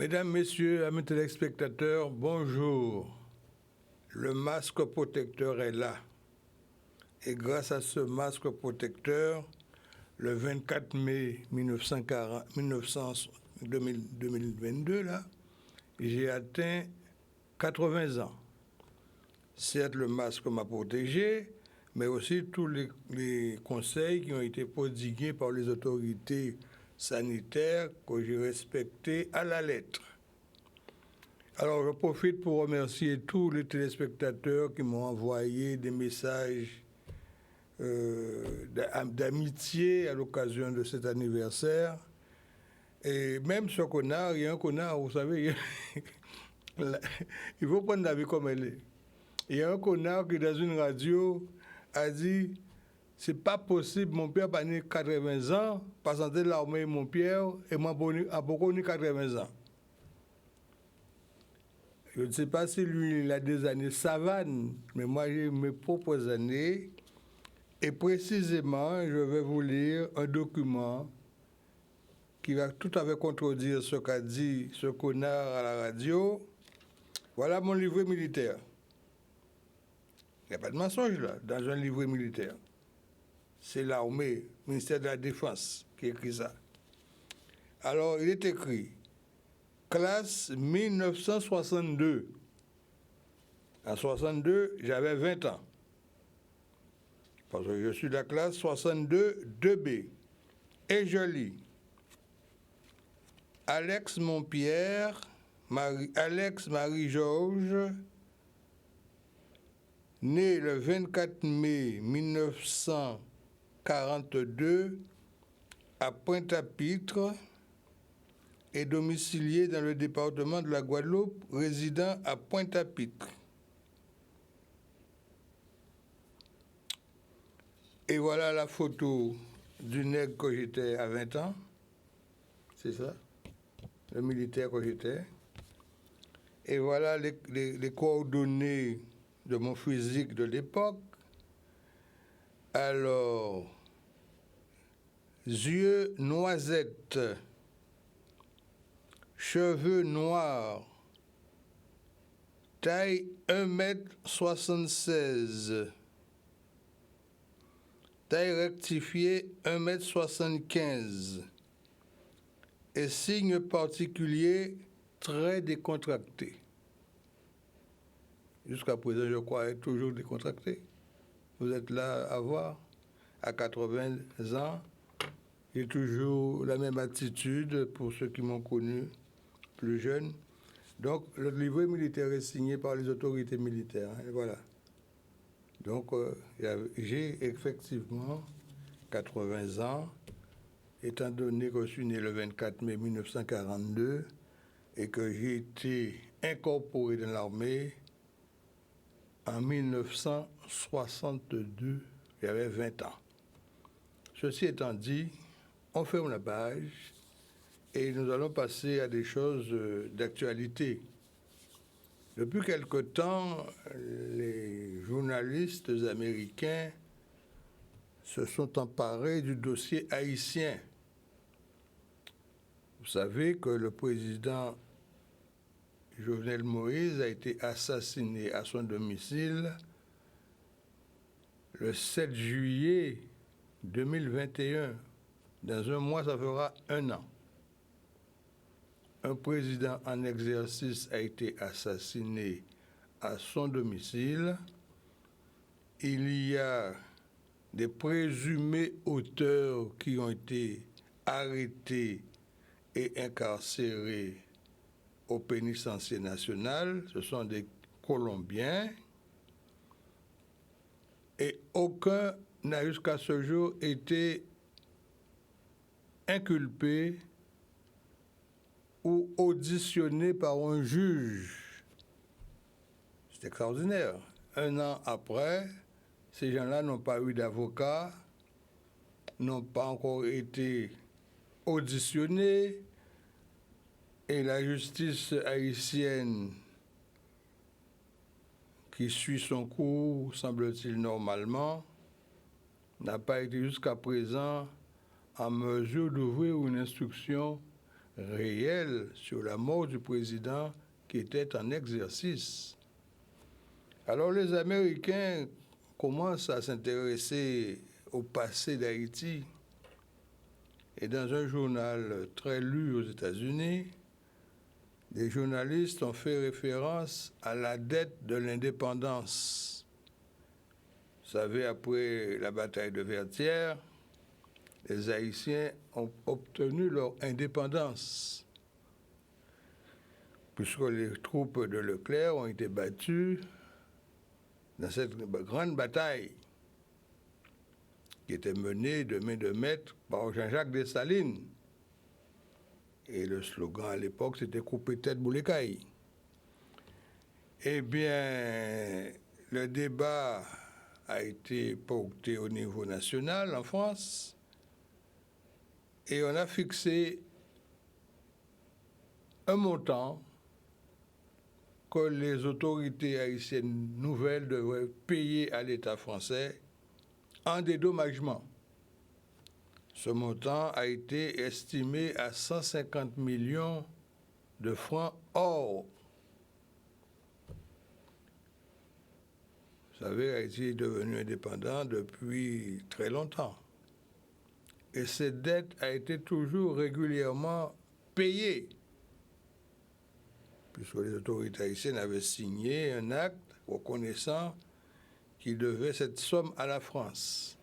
Mesdames, Messieurs, amis téléspectateurs, bonjour. Le masque protecteur est là. Et grâce à ce masque protecteur, le 24 mai 2022, là, j'ai atteint 80 ans. Certes, le masque m'a protégé, mais aussi tous les conseils qui ont été prodigués par les autorités sanitaires que j'ai respectés à la lettre. Alors, je profite pour remercier tous les téléspectateurs qui m'ont envoyé des messages d'amitié à l'occasion de cet anniversaire. Et même ce connard, il y a un connard, vous savez, il faut prendre la vie comme elle est. Il y a un connard qui, dans une radio, a dit « C'est pas possible, mon père a 80 ans, pas santé l'armée, mon père, et moi, a beaucoup 80 ans. » Je ne sais pas si lui, il a des années savane, mais moi, j'ai mes propres années. Et précisément, je vais vous lire un document qui va tout à fait contredire ce qu'a dit ce connard à la radio. Voilà mon livret militaire. Il n'y a pas de mensonge là, dans un livret militaire. C'est l'armée, ministère de la Défense, qui écrit ça. Alors, il est écrit classe 1962. En 62, j'avais 20 ans. Parce que je suis de la classe 62 2B. Et je lis. Alex Montpierre, Alex Marie-Georges, né le 24 mai 1942 à Pointe-à-Pitre et domicilié dans le département de la Guadeloupe, résidant à Pointe-à-Pitre. Et voilà la photo du nègre que j'étais à 20 ans. C'est ça, le militaire que j'étais. Et voilà les coordonnées de mon physique de l'époque. Alors, yeux noisettes, cheveux noirs, taille 1,76 m, taille rectifiée 1,75 m, et signe particulier très décontracté. Jusqu'à présent, je crois être toujours décontracté. Vous êtes là à voir, à 80 ans, j'ai toujours la même attitude pour ceux qui m'ont connu plus jeune. Donc, le livret militaire est signé par les autorités militaires. Et voilà. Donc, j'ai effectivement 80 ans, étant donné que je suis né le 24 mai 1942 et que j'ai été incorporé dans l'armée en 1962, j'avais 20 ans. Ceci étant dit, on ferme la page et nous allons passer à des choses d'actualité. Depuis quelque temps, les journalistes américains se sont emparés du dossier haïtien. Vous savez que le président Jovenel Moïse a été assassiné à son domicile le 7 juillet 2021. Dans un mois, ça fera 1 an. Un président en exercice a été assassiné à son domicile. Il y a des présumés auteurs qui ont été arrêtés et incarcérés au pénitencier national. Ce sont des Colombiens. Et aucun n'a jusqu'à ce jour été inculpé ou auditionné par un juge. C'est extraordinaire. 1 an après, ces gens-là n'ont pas eu d'avocat, n'ont pas encore été auditionnés, et la justice haïtienne, qui suit son cours, semble-t-il normalement, n'a pas été jusqu'à présent en mesure d'ouvrir une instruction réelle sur la mort du président qui était en exercice. Alors les Américains commencent à s'intéresser au passé d'Haïti. Et dans un journal très lu aux États-Unis, des journalistes ont fait référence à la dette de l'indépendance. Vous savez, après la bataille de Vertières, les Haïtiens ont obtenu leur indépendance, puisque les troupes de Leclerc ont été battues dans cette grande bataille qui était menée de main de maître par Jean-Jacques Dessalines. Et le slogan à l'époque, c'était « Couper tête, bouler caille ». Eh bien, le débat a été porté au niveau national en France et on a fixé un montant que les autorités haïtiennes nouvelles devraient payer à l'État français en dédommagement. Ce montant a été estimé à 150 millions de francs or. Vous savez, Haïti est devenu indépendant depuis très longtemps. Et cette dette a été toujours régulièrement payée, puisque les autorités haïtiennes avaient signé un acte reconnaissant qu'ils devaient cette somme à la France.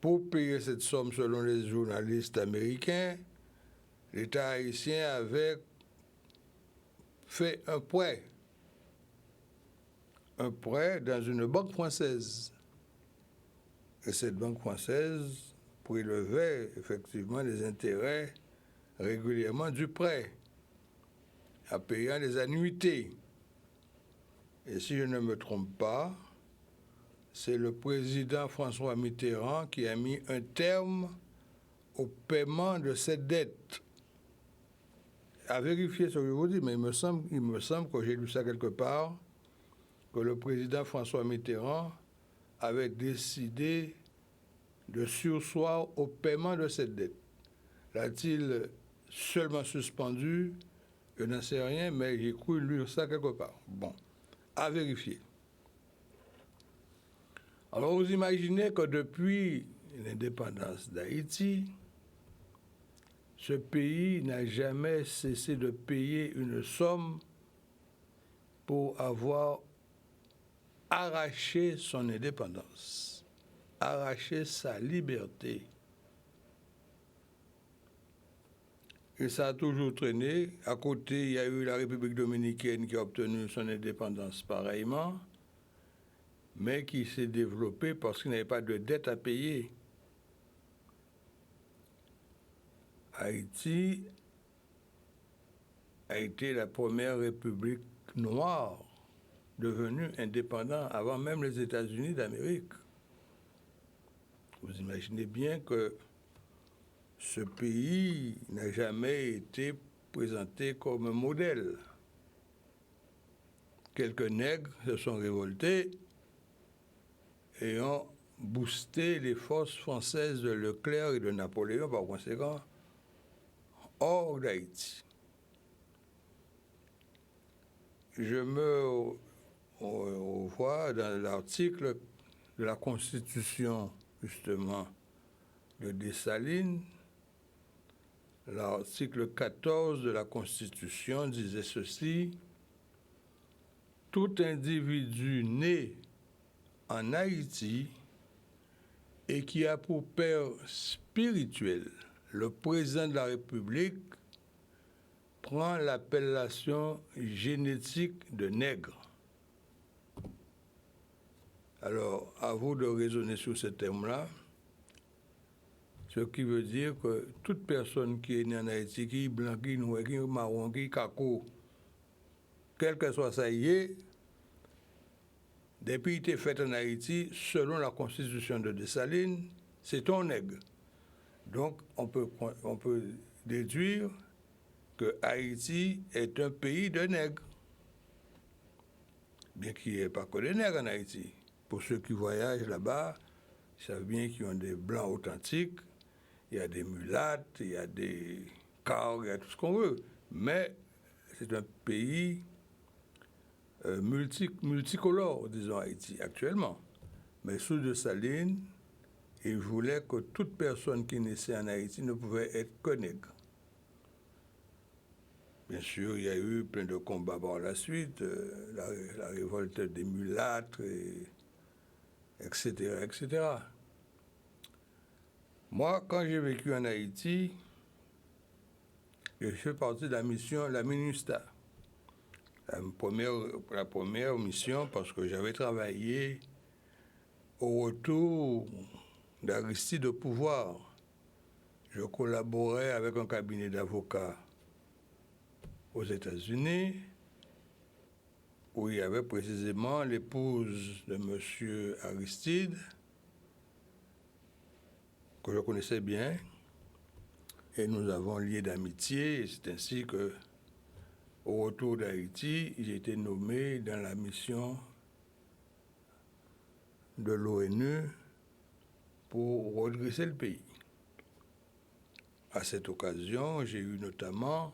Pour payer cette somme, selon les journalistes américains, l'État haïtien avait fait un prêt dans une banque française. Et cette banque française prélevait effectivement les intérêts régulièrement du prêt, en payant les annuités. Et si je ne me trompe pas, c'est le président François Mitterrand qui a mis un terme au paiement de cette dette. À vérifier ce que je vous dis, mais il me semble que j'ai lu ça quelque part, que le président François Mitterrand avait décidé de surseoir au paiement de cette dette. L'a-t-il seulement suspendu? Je n'en sais rien, mais j'ai cru lire ça quelque part. Bon, à vérifier. Alors vous imaginez que depuis l'indépendance d'Haïti, ce pays n'a jamais cessé de payer une somme pour avoir arraché son indépendance, arraché sa liberté. Et ça a toujours traîné. À côté, il y a eu la République dominicaine qui a obtenu son indépendance pareillement, mais qui s'est développée parce qu'il n'y avait pas de dette à payer. Haïti a été la première république noire devenue indépendante avant même les États-Unis d'Amérique. Vous imaginez bien que ce pays n'a jamais été présenté comme un modèle. Quelques nègres se sont révoltés et ont boosté les forces françaises de Leclerc et de Napoléon, par conséquent, hors d'Haïti. Je me revois dans l'article de la Constitution, justement, de Dessalines. L'article 14 de la Constitution disait ceci: tout individu né en Haïti et qui a pour père spirituel le président de la République prend l'appellation génétique de nègre. Alors, à vous de raisonner sur ce terme-là, ce qui veut dire que toute personne qui est née en Haïti, qui est blanc, qui est noir, qui est marron, qui est caco, quel que soit ça y est, depuis qu'il est fait en Haïti, selon la constitution de Dessalines, c'est ton nègre. Donc, on peut déduire que Haïti est un pays de nègres. Bien qu'il n'y ait pas que des nègres en Haïti. Pour ceux qui voyagent là-bas, ils savent bien qu'ils ont des blancs authentiques, il y a des mulattes, il y a des cars, il y a tout ce qu'on veut. Mais c'est un pays multicolore, disons, Haïti, actuellement. Mais sous Dessalines, il voulait que toute personne qui naissait en Haïti ne pouvait être que nègre. Bien sûr, il y a eu plein de combats par la suite, la révolte des mulâtres, etc., etc. Moi, quand j'ai vécu en Haïti, je fais partie de la mission, la MINUSTA. La première mission, parce que j'avais travaillé au retour d'Aristide au pouvoir. Je collaborais avec un cabinet d'avocats aux États-Unis, où il y avait précisément l'épouse de M. Aristide, que je connaissais bien, et nous avons lié d'amitié, et c'est ainsi que, au retour d'Haïti, j'ai été nommé dans la mission de l'ONU pour redresser le pays. À cette occasion, j'ai eu notamment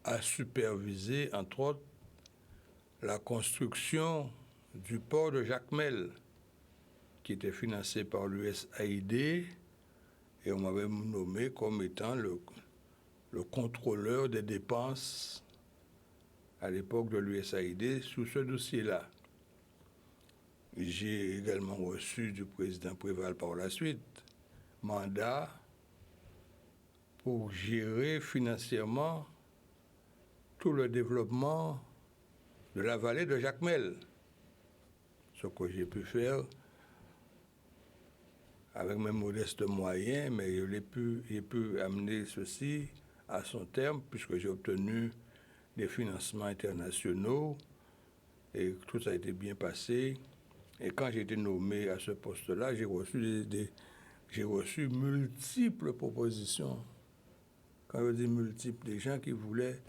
à superviser, entre autres, la construction du port de Jacmel, qui était financé par l'USAID, et on m'avait nommé comme étant le contrôleur des dépenses à l'époque de l'USAID sous ce dossier-là. J'ai également reçu du président Préval par la suite mandat pour gérer financièrement tout le développement de la vallée de Jacmel. Ce que j'ai pu faire avec mes modestes moyens, mais j'ai pu amener ceci à son terme puisque j'ai obtenu des financements internationaux et tout ça a été bien passé. Et quand j'ai été nommé à ce poste-là, j'ai reçu multiples propositions. Quand je dis multiples, des gens qui voulaient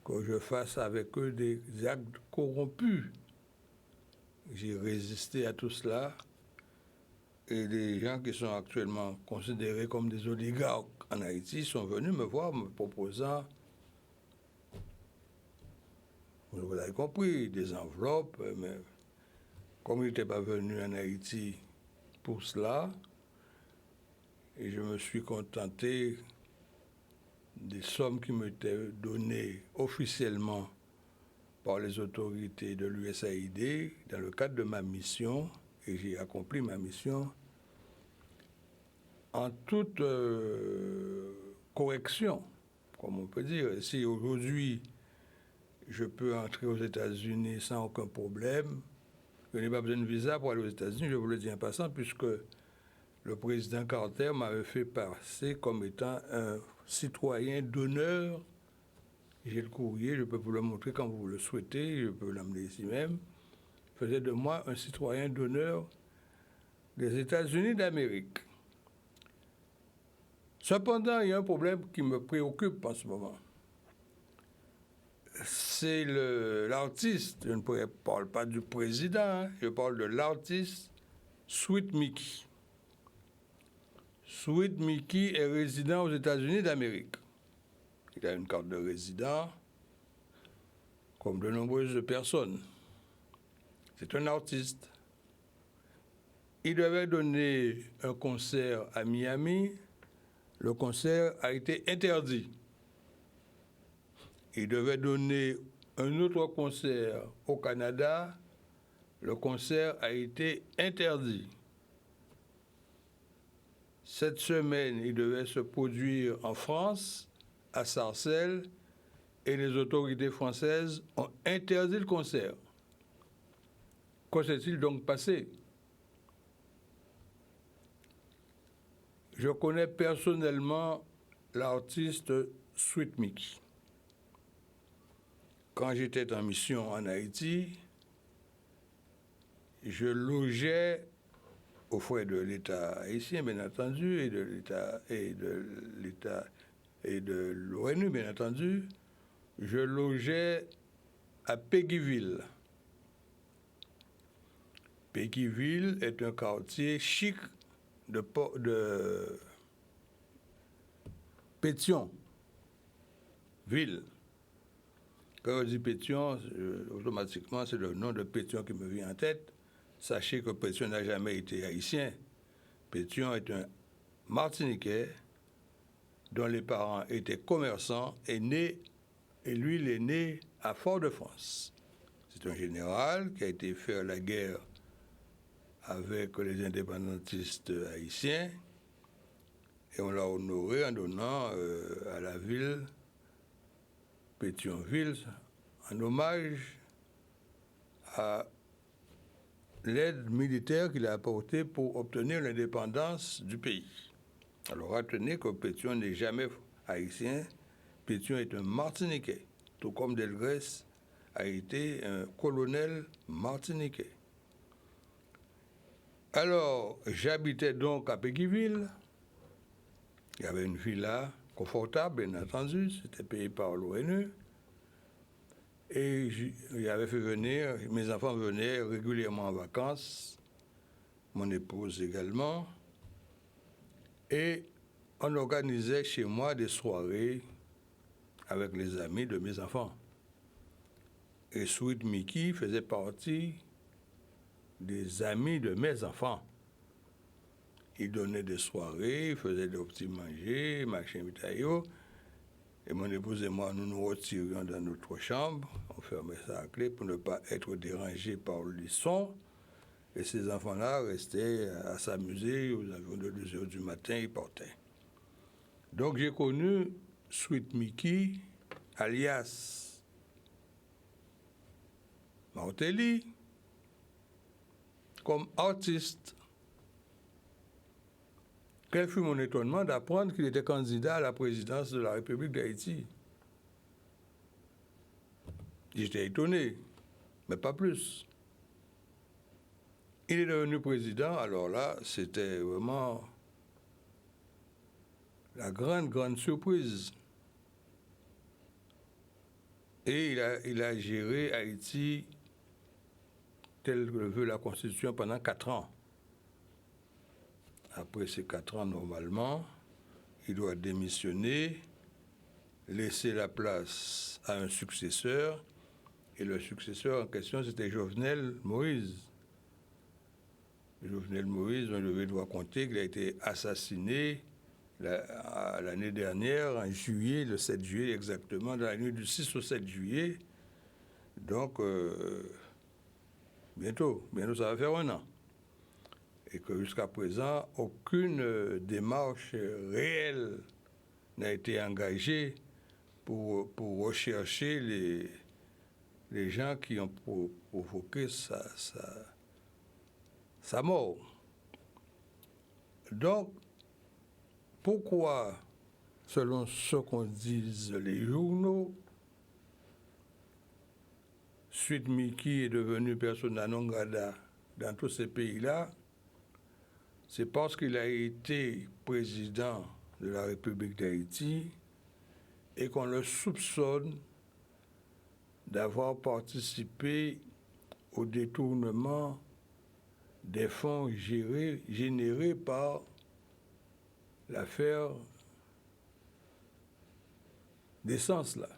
que je fasse avec eux des actes corrompus. J'ai résisté à tout cela. Et les gens qui sont actuellement considérés comme des oligarques en Haïti sont venus me voir me proposant, vous l'avez compris, des enveloppes, mais comme ils n'étaient pas venus en Haïti pour cela, et je me suis contenté des sommes qui m'étaient données officiellement par les autorités de l'USAID dans le cadre de ma mission, et j'ai accompli ma mission en toute correction, comme on peut dire. Si aujourd'hui, je peux entrer aux États-Unis sans aucun problème, je n'ai pas besoin de visa pour aller aux États-Unis, je vous le dis en passant, puisque le président Carter m'avait fait passer comme étant un citoyen d'honneur. J'ai le courrier, je peux vous le montrer quand vous le souhaitez, je peux l'amener ici même. Faisait de moi un citoyen d'honneur des États-Unis d'Amérique. Cependant, il y a un problème qui me préoccupe en ce moment. C'est l'artiste, je ne parle pas du président, hein, je parle de l'artiste Sweet Mickey. Sweet Mickey est résident aux États-Unis d'Amérique. Il a une carte de résident, comme de nombreuses personnes. C'est un artiste. Il devait donner un concert à Miami. Le concert a été interdit. Il devait donner un autre concert au Canada. Le concert a été interdit. Cette semaine, il devait se produire en France, à Sarcelles, et les autorités françaises ont interdit le concert. Que s'est-il donc passé? Je connais personnellement l'artiste Sweet Mickey. Quand j'étais en mission en Haïti, je logeais aux frais de l'État haïtien, bien entendu, et de l'ONU, bien entendu. Je logeais à Péguiville. Péguiville est un quartier chic de Pétion, ville. Quand on dit Pétion, automatiquement, c'est le nom de Pétion qui me vient en tête. Sachez que Pétion n'a jamais été haïtien. Pétion est un Martiniquais dont les parents étaient commerçants et lui, il est né à Fort-de-France. C'est un général qui a été faire la guerre avec les indépendantistes haïtiens et on l'a honoré en donnant à la ville Pétionville en hommage à l'aide militaire qu'il a apportée pour obtenir l'indépendance du pays. Alors retenez que Pétion n'est jamais haïtien, Pétion est un Martiniquais, tout comme Delgrès a été un colonel martiniquais. Alors, j'habitais donc à Péguiville. Il y avait une villa confortable, bien entendu, c'était payé par l'ONU. Et j'avais fait venir, mes enfants venaient régulièrement en vacances, mon épouse également. Et on organisait chez moi des soirées avec les amis de mes enfants. Et Sweet Mickey faisait partie des amis de mes enfants. Il donnait des soirées, il faisait des petits manger, machin, bitaillot. Et mon épouse et moi, nous nous retirions dans notre chambre. On fermait ça à clé pour ne pas être dérangés par les sons. Et ces enfants-là restaient à s'amuser. Aux environs de 2 heures du matin, ils partaient. Donc j'ai connu Sweet Mickey, alias Martelly, comme artiste. Quel fut mon étonnement d'apprendre qu'il était candidat à la présidence de la République d'Haïti. J'étais étonné, mais pas plus. Il est devenu président, alors là, c'était vraiment la grande surprise. Et il a géré Haïti tel que le veut la Constitution pendant 4 ans. Après ces 4 ans, normalement, il doit démissionner, laisser la place à un successeur. Et le successeur en question, c'était Jovenel Moïse. Jovenel Moïse, on devait compter qu'il a été assassiné l'année dernière, en juillet, le 7 juillet exactement, dans la nuit du 6 au 7 juillet. Donc, bientôt, ça va faire 1 an. Et que jusqu'à présent, aucune démarche réelle n'a été engagée pour rechercher les gens qui ont provoqué sa mort. Donc, pourquoi, selon ce qu'on disent les journaux, Sweet Mickey est devenu persona non grata dans tous ces pays-là? C'est parce qu'il a été président de la République d'Haïti et qu'on le soupçonne d'avoir participé au détournement des fonds générés par l'affaire d'essence là.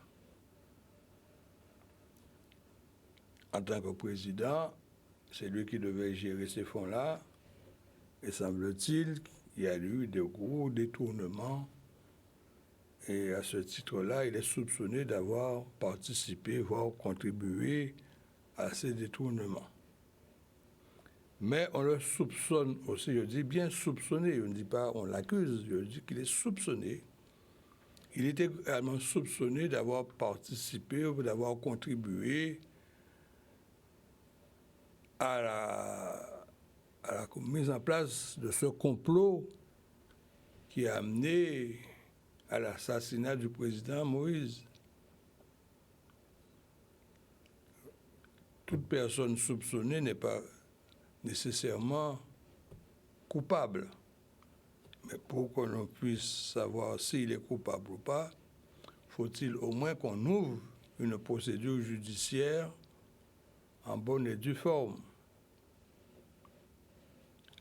En tant que président, c'est lui qui devait gérer ces fonds-là. Et semble-t-il qu'il y a eu de gros détournements. Et à ce titre-là, il est soupçonné d'avoir participé, voire contribué à ces détournements. Mais on le soupçonne aussi, je dis bien soupçonné, je ne dis pas on l'accuse, je dis qu'il est soupçonné. Il était également soupçonné d'avoir participé ou d'avoir contribué à la mise en place de ce complot qui a amené à l'assassinat du président Moïse. Toute personne soupçonnée n'est pas nécessairement coupable. Mais pour que l'on puisse savoir s'il est coupable ou pas, faut-il au moins qu'on ouvre une procédure judiciaire en bonne et due forme.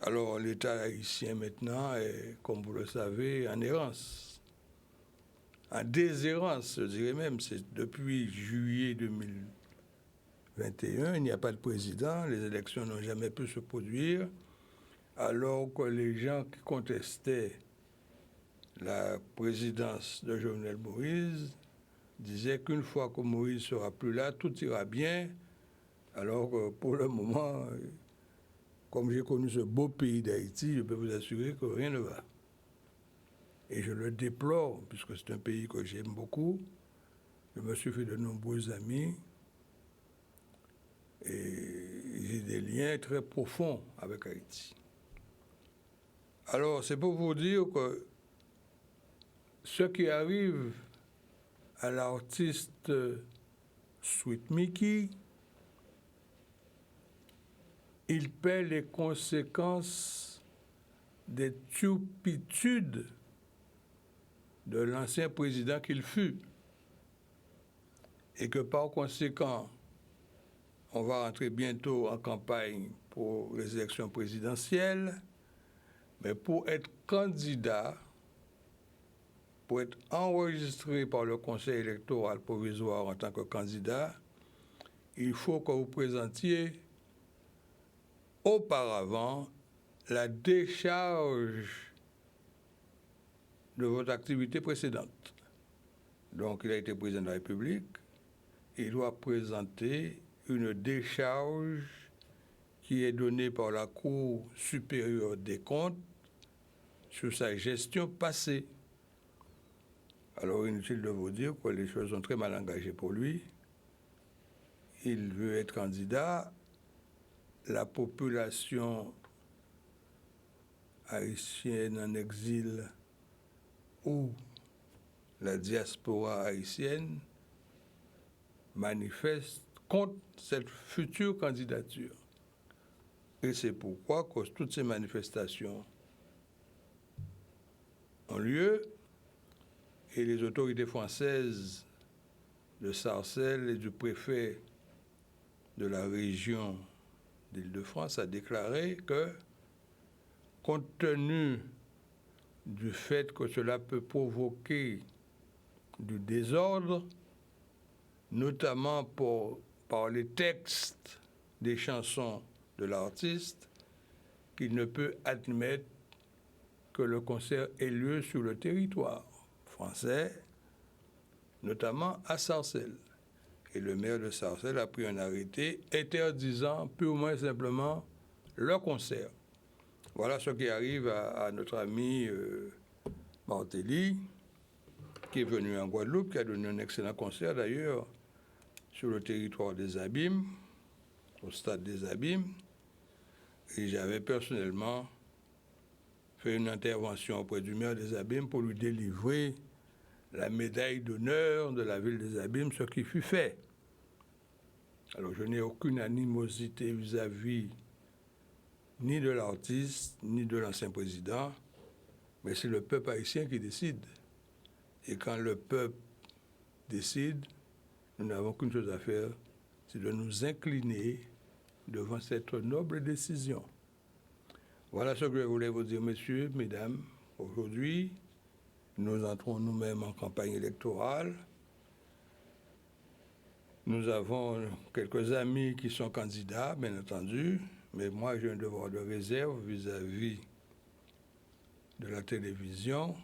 Alors l'État haïtien maintenant est, comme vous le savez, en errance. en déshérence, je dirais même. C'est depuis juillet 2021, il n'y a pas de président, les élections n'ont jamais pu se produire, alors que les gens qui contestaient la présidence de Jovenel Moïse disaient qu'une fois que Moïse sera plus là, tout ira bien, alors que pour le moment, comme j'ai connu ce beau pays d'Haïti, je peux vous assurer que rien ne va. Et je le déplore, puisque c'est un pays que j'aime beaucoup. Je me suis fait de nombreux amis et j'ai des liens très profonds avec Haïti. Alors, c'est pour vous dire que ce qui arrive à l'artiste Sweet Mickey, il paie les conséquences des turpitudes de l'ancien président qu'il fut. Et que par conséquent, on va rentrer bientôt en campagne pour les élections présidentielles, mais pour être candidat, pour être enregistré par le Conseil électoral provisoire en tant que candidat, il faut que vous présentiez auparavant la décharge de votre activité précédente. Donc, il a été président de la République, il doit présenter une décharge qui est donnée par la Cour supérieure des comptes sur sa gestion passée. Alors, inutile de vous dire que les choses sont très mal engagées pour lui. Il veut être candidat. La population haïtienne en exil ou la diaspora haïtienne manifeste contre cette future candidature. Et c'est pourquoi que toutes ces manifestations ont lieu et les autorités françaises de Sarcelles et du préfet de la région d'Île-de-France a déclaré que, compte tenu du fait que cela peut provoquer du désordre, notamment par les textes des chansons de l'artiste, qu'il ne peut admettre que le concert ait lieu sur le territoire français, notamment à Sarcelles. Et le maire de Sarcelles a pris un arrêté interdisant purement et simplement le concert. Voilà ce qui arrive à notre ami Martelly, qui est venu en Guadeloupe, qui a donné un excellent concert d'ailleurs sur le territoire des Abîmes, au stade des Abîmes. Et j'avais personnellement fait une intervention auprès du maire des Abîmes pour lui délivrer la médaille d'honneur de la ville des Abîmes, ce qui fut fait. Alors je n'ai aucune animosité vis-à-vis ni de l'artiste, ni de l'ancien président, mais c'est le peuple haïtien qui décide. Et quand le peuple décide, nous n'avons qu'une chose à faire, c'est de nous incliner devant cette noble décision. Voilà ce que je voulais vous dire, messieurs, mesdames. Aujourd'hui, nous entrons nous-mêmes en campagne électorale. Nous avons quelques amis qui sont candidats, bien entendu, mais moi j'ai un devoir de réserve vis-à-vis de la télévision.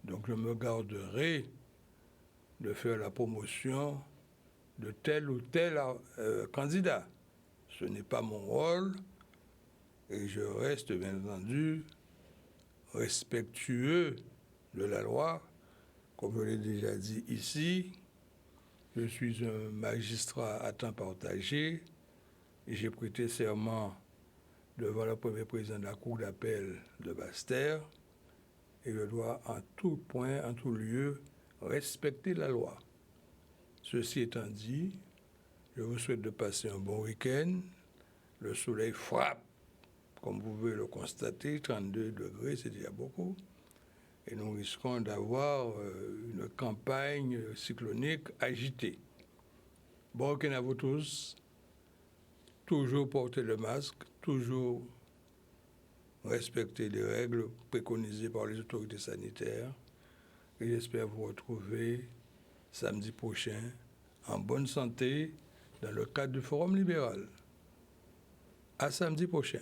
Donc je me garderai de faire la promotion de tel ou tel candidat. Ce n'est pas mon rôle et je reste bien entendu respectueux de la loi. Comme je l'ai déjà dit ici, je suis un magistrat à temps partagé et j'ai prêté serment devant le premier président de la Cour d'appel de Basse-Terre et je dois en tout point, en tout lieu, respecter la loi. Ceci étant dit, je vous souhaite de passer un bon week-end. Le soleil frappe, comme vous pouvez le constater, 32 degrés, c'est déjà beaucoup. Et nous risquons d'avoir une campagne cyclonique agitée. Bon week-end à vous tous. Toujours porter le masque, toujours respecter les règles préconisées par les autorités sanitaires. et j'espère vous retrouver samedi prochain en bonne santé dans le cadre du Forum libéral. À samedi prochain.